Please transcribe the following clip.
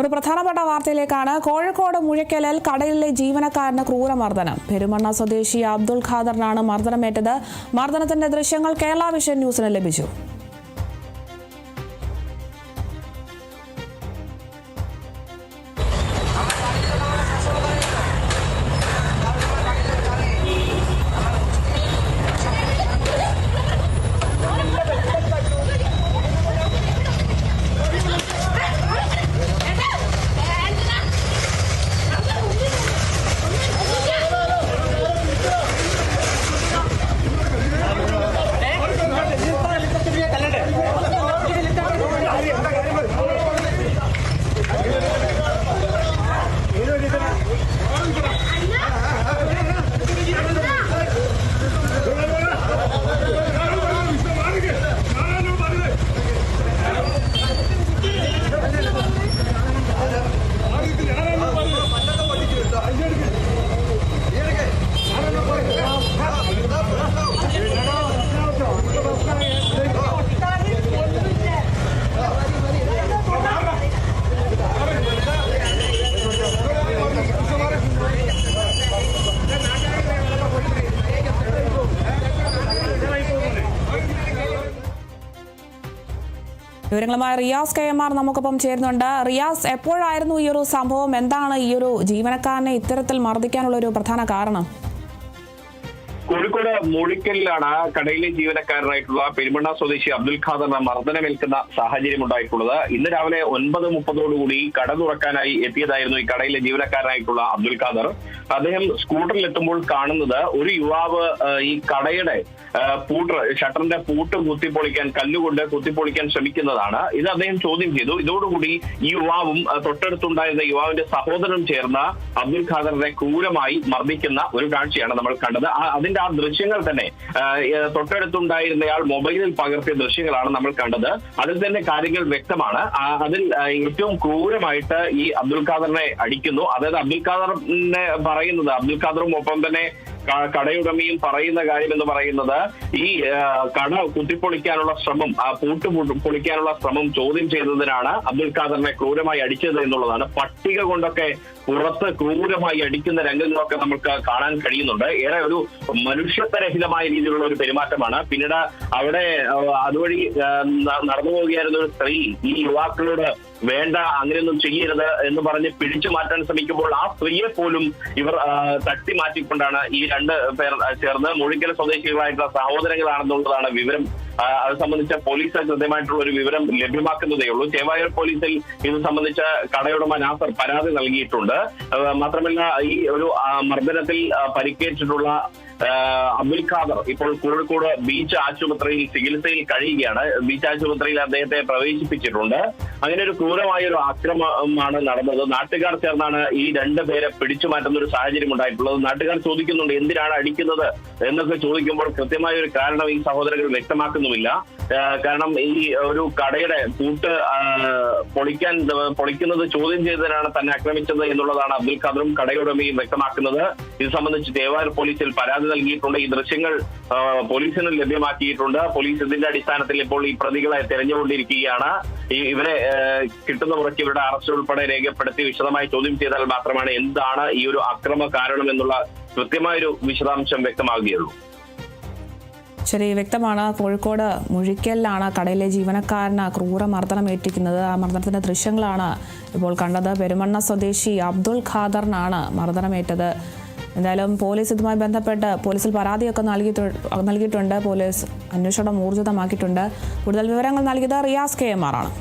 ഒരു പ്രധാനപ്പെട്ട വാർത്തയിലേക്കാണ്. കോഴിക്കോട് മുഴയ്ക്കലിൽ കടയിലെ ജീവനക്കാരന് ക്രൂരമർദ്ദനം. പെരുമണ്ണ സ്വദേശി അബ്ദുൾ ഖാദറിനാണ് മർദ്ദനമേറ്റത്. മർദ്ദനത്തിന്റെ ദൃശ്യങ്ങൾ കേരള വിഷൻ ന്യൂസിന് ലഭിച്ചു. വിവരങ്ങളുമായി റിയാസ് KMR നമുക്കൊപ്പം ചേരുന്നുണ്ട്. റിയാസ്, എപ്പോഴായിരുന്നു ഈ ഒരു സംഭവം? എന്താണ് ഈ ഒരു ജീവനക്കാരനെ ഇത്തരത്തിൽ മർദ്ദിക്കാനുള്ള ഒരു പ്രധാന കാരണം? കോഴിക്കോട് മുഴിക്കലിലാണ് കടയിലെ ജീവനക്കാരനായിട്ടുള്ള പെരുമണ്ണ സ്വദേശി അബ്ദുൾ ഖാദറിന് മർദ്ദനമേൽക്കുന്ന സാഹചര്യം ഉണ്ടായിട്ടുള്ളത്. ഇന്ന് രാവിലെ 9:30 കട തുറക്കാനായി എത്തിയതായിരുന്നു ഈ കടയിലെ ജീവനക്കാരനായിട്ടുള്ള അബ്ദുൾ ഖാദർ. അദ്ദേഹം സ്കൂട്ടറിലെത്തുമ്പോൾ കാണുന്നത് ഒരു യുവാവ് ഈ കടയുടെ ഷട്ടറിന്റെ പൂട്ട് കുത്തിപ്പൊളിക്കാൻ, കല്ലുകൊണ്ട് കുത്തിപ്പൊളിക്കാൻ ശ്രമിക്കുന്നതാണ്. ഇത് അദ്ദേഹം ചോദ്യം ചെയ്തു. ഇതോടുകൂടി ഈ യുവാവും തൊട്ടടുത്തുണ്ടായിരുന്ന യുവാവിന്റെ സഹോദരനും ചേർന്ന അബ്ദുൾ ഖാദറിനെ ക്രൂരമായി മർദ്ദിക്കുന്ന ഒരു കാഴ്ചയാണ് നമ്മൾ കണ്ടത്. അതിന്റെ ആ ദൃശ്യങ്ങൾ തന്നെ തൊട്ടടുത്തുണ്ടായിരുന്നയാൾ മൊബൈലിൽ പകർത്തിയ ദൃശ്യങ്ങളാണ് നമ്മൾ കണ്ടത്. അതിൽ തന്നെ കാര്യങ്ങൾ വ്യക്തമാണ്. അതിൽ ഏറ്റവും ക്രൂരമായിട്ട് ഈ അബ്ദുൾ ഖാദറിനെ അടിക്കുന്നു. അതായത് അബ്ദുൾ ഖാദറും ഒപ്പം തന്നെ കടയുടമയും പറയുന്ന കാര്യം എന്ന് പറയുന്നത്, ഈ കട കുത്തിപ്പൊളിക്കാനുള്ള ശ്രമം, പൂട്ട് പൊളിക്കാനുള്ള ശ്രമം ചോദ്യം ചെയ്തതിനാണ് അബ്ദുൾ ഖാദറിനെ ക്രൂരമായി അടിച്ചത് എന്നുള്ളതാണ്. പട്ടിക കൊണ്ടൊക്കെ പുറത്ത് ക്രൂരമായി അടിക്കുന്ന രംഗങ്ങളൊക്കെ നമുക്ക് കാണാൻ കഴിയുന്നുണ്ട്. ഏറെ ഒരു മനുഷ്യത്വരഹിതമായ രീതിയിലുള്ള ഒരു പെരുമാറ്റമാണ്. പിന്നീട് അവിടെ അതുവഴി നടന്നു പോവുകയായിരുന്ന ഒരു സ്ത്രീ ഈ യുവാക്കളോട് വേണ്ട, അങ്ങനെയൊന്നും ചെയ്യരുത് എന്ന് പറഞ്ഞ് പിടിച്ചു മാറ്റാൻ ശ്രമിക്കുമ്പോൾ ആ സ്ത്രീയെ പോലും ഇവർ തട്ടി മാറ്റിക്കൊണ്ടാണ് ഈ 2 പേർ ചേർന്ന്, മുഴിക്കൽ സ്വദേശികളായിട്ടുള്ള സഹോദരങ്ങളാണെന്നുള്ളതാണ് വിവരം. അത് സംബന്ധിച്ച പോലീസ് കൃത്യമായിട്ടുള്ള ഒരു വിവരം ലഭ്യമാക്കുന്നതേ ഉള്ളൂ. ചേവായൂർ പോലീസിൽ ഇത് സംബന്ധിച്ച കടയുടമ നാസർ പരാതി നൽകിയിട്ടുണ്ട്. മാത്രമല്ല, ഈ ഒരു മർദ്ദനത്തിൽ പരിക്കേറ്റിട്ടുള്ള അബ്ദുൾ ഖാദർ ഇപ്പോൾ കോഴിക്കോട് ബീച്ച് ആശുപത്രിയിൽ ചികിത്സയിൽ കഴിയുകയാണ്. ബീച്ച് ആശുപത്രിയിൽ അദ്ദേഹത്തെ പ്രവേശിപ്പിച്ചിട്ടുണ്ട്. അങ്ങനെ ഒരു ക്രൂരമായ ഒരു ആക്രമണമാണ് നടന്നത്. നാട്ടുകാർ ചേർന്നാണ് ഈ 2 പേരെ പിടിച്ചു മാറ്റുന്ന ഒരു സാഹചര്യം ഉണ്ടായിട്ടുള്ളത്. നാട്ടുകാർ ചോദിക്കുന്നുണ്ട്, എന്തിനാണ് അടിക്കുന്നത് എന്നൊക്കെ ചോദിക്കുമ്പോൾ കൃത്യമായ ഒരു കാരണം ഈ സഹോദരങ്ങൾ വ്യക്തമാക്കുന്നുമില്ല. കാരണം ഈ ഒരു കടയുടെ പൂട്ട് പൊളിക്കുന്നത് ചോദ്യം ചെയ്തതിനാണ് തന്നെ ആക്രമിച്ചത് എന്നുള്ളതാണ് അബ്ദുൾ ഖാദറും കടയുടമയും വ്യക്തമാക്കുന്നത്. ഇത് സംബന്ധിച്ച് ചേവായൂർ പോലീസിൽ പരാതി നൽകിയിട്ടുണ്ട്. ഈ ദൃശ്യങ്ങൾ പോലീസിന് ലഭ്യമാക്കിയിട്ടുണ്ട്. പോലീസ് ഇതിന്റെ അടിസ്ഥാനത്തിൽ ഇപ്പോൾ ഈ പ്രതികളെ തെരഞ്ഞുകൊണ്ടിരിക്കുകയാണ്. ഇവരെ കിട്ടുന്ന മുറയ്ക്ക് ഇവരുടെ അറസ്റ്റ് ഉൾപ്പെടെ രേഖപ്പെടുത്തി വിശദമായി ചോദ്യം ചെയ്താൽ മാത്രമാണ് എന്താണ് ഈ ഒരു അക്രമ കാരണം എന്നുള്ള കൃത്യമായൊരു വിശദാംശം വ്യക്തമാകുകയുള്ളൂ. ശരി, വ്യക്തമാണ്. കോഴിക്കോട് മുഴിക്കലിലാണ് കടയിലെ ജീവനക്കാരന് ക്രൂരമർദ്ദനം ഏറ്റിരിക്കുന്നത്. ആ മർദ്ദനത്തിന്റെ ദൃശ്യങ്ങളാണ് ഇപ്പോൾ കണ്ടത്. പെരുമണ്ണ സ്വദേശി അബ്ദുൾ ഖാദറിനാണ് മർദ്ദനമേറ്റത്. എന്തായാലും പോലീസ് ഇതുമായി ബന്ധപ്പെട്ട് പോലീസിൽ പരാതിയൊക്കെ നൽകിയിട്ടുണ്ട്. പോലീസ് അന്വേഷണം ഊർജിതമാക്കിയിട്ടുണ്ട്. കൂടുതൽ വിവരങ്ങൾ നൽകിയത് റിയാസ് KMR ആണ്.